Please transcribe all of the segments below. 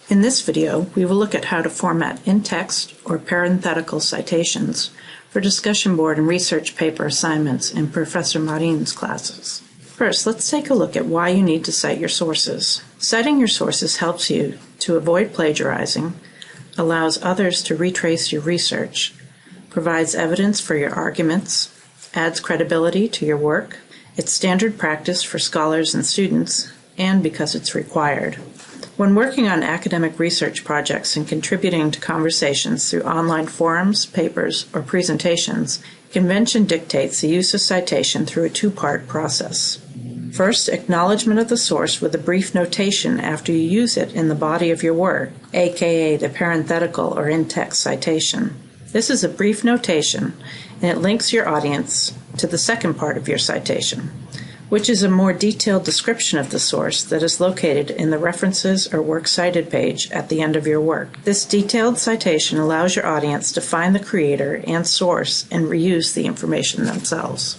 In this video, we will look at how to format in-text or parenthetical citations for discussion board and research paper assignments in Professor Marin's classes. First, let's take a look at why you need to cite your sources. Citing your sources helps you to avoid plagiarizing, allows others to retrace your research, provides evidence for your arguments, adds credibility to your work. It's standard practice for scholars and students, and because it's required. When working on academic research projects and contributing to conversations through online forums, papers, or presentations, convention dictates the use of citation through a two-part process. First, acknowledgement of the source with a brief notation after you use it in the body of your work, aka the parenthetical or in-text citation. This is a brief notation, and it links your audience to the second part of your citation, which is a more detailed description of the source that is located in the References or Works Cited page at the end of your work. This detailed citation allows your audience to find the creator and source and reuse the information themselves.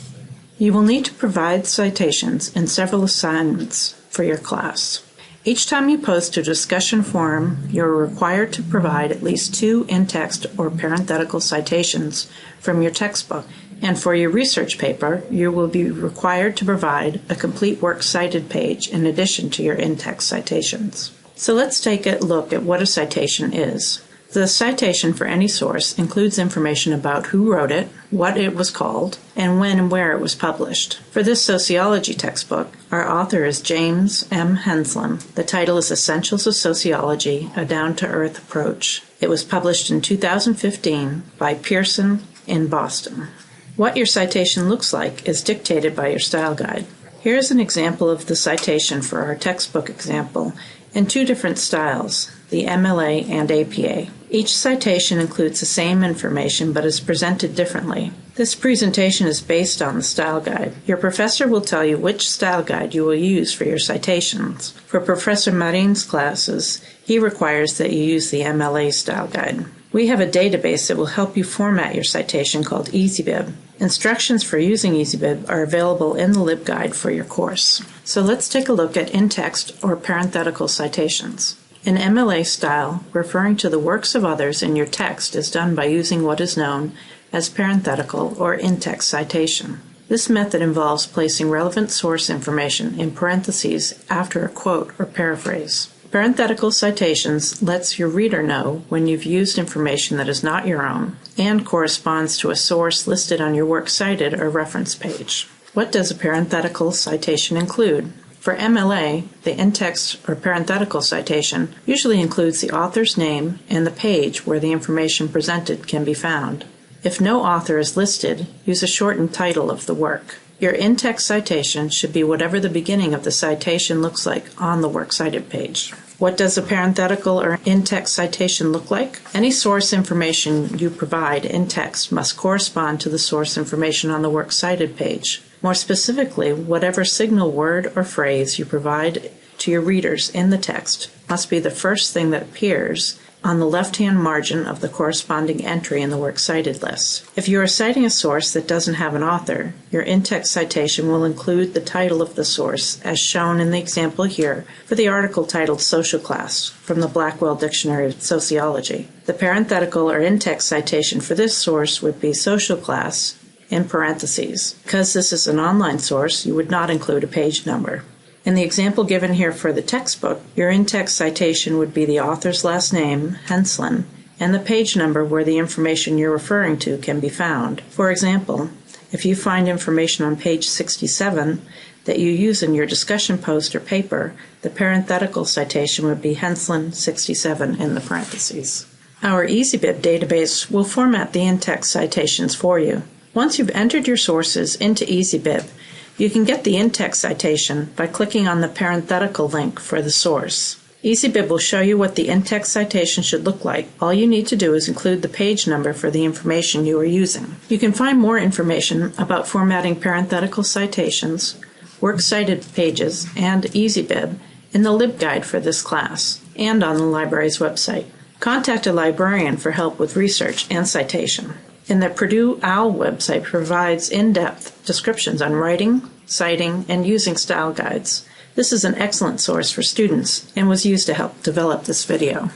You will need to provide citations in several assignments for your class. Each time you post to a discussion forum, you are required to provide at least 2 in-text or parenthetical citations from your textbook. And for your research paper, you will be required to provide a complete works cited page in addition to your in-text citations. So let's take a look at what a citation is. The citation for any source includes information about who wrote it, what it was called, and when and where it was published. For this sociology textbook, our author is James M. Henslin. The title is Essentials of Sociology, A Down-to-Earth Approach. It was published in 2015 by Pearson in Boston. What your citation looks like is dictated by your style guide. Here is an example of the citation for our textbook example in 2 different styles, the MLA and APA. Each citation includes the same information but is presented differently. This presentation is based on the style guide. Your professor will tell you which style guide you will use for your citations. For Professor Marin's classes, he requires that you use the MLA style guide. We have a database that will help you format your citation called EasyBib. Instructions for using EasyBib are available in the LibGuide for your course. So let's take a look at in-text or parenthetical citations. In MLA style, referring to the works of others in your text is done by using what is known as parenthetical or in-text citation. This method involves placing relevant source information in parentheses after a quote or paraphrase. Parenthetical citations lets your reader know when you've used information that is not your own and corresponds to a source listed on your works cited or reference page. What does a parenthetical citation include? For MLA, the in-text or parenthetical citation usually includes the author's name and the page where the information presented can be found. If no author is listed, use a shortened title of the work. Your in-text citation should be whatever the beginning of the citation looks like on the works cited page. What does a parenthetical or in-text citation look like? Any source information you provide in text must correspond to the source information on the works cited page. More specifically, whatever signal word or phrase you provide to your readers in the text must be the first thing that appears on the left-hand margin of the corresponding entry in the works cited list. If you are citing a source that doesn't have an author, your in-text citation will include the title of the source, as shown in the example here for the article titled Social Class from the Blackwell Dictionary of Sociology. The parenthetical or in-text citation for this source would be Social Class in parentheses. Because this is an online source, you would not include a page number. In the example given here for the textbook, your in-text citation would be the author's last name, Henslin, and the page number where the information you're referring to can be found. For example, if you find information on page 67 that you use in your discussion post or paper, the parenthetical citation would be Henslin 67 in the parentheses. Our EasyBib database will format the in-text citations for you. Once you've entered your sources into EasyBib, you can get the in-text citation by clicking on the parenthetical link for the source. EasyBib will show you what the in-text citation should look like. All you need to do is include the page number for the information you are using. You can find more information about formatting parenthetical citations, works cited pages, and EasyBib in the LibGuide for this class and on the library's website. Contact a librarian for help with research and citation. And the Purdue OWL website provides in-depth descriptions on writing, citing, and using style guides. This is an excellent source for students and was used to help develop this video.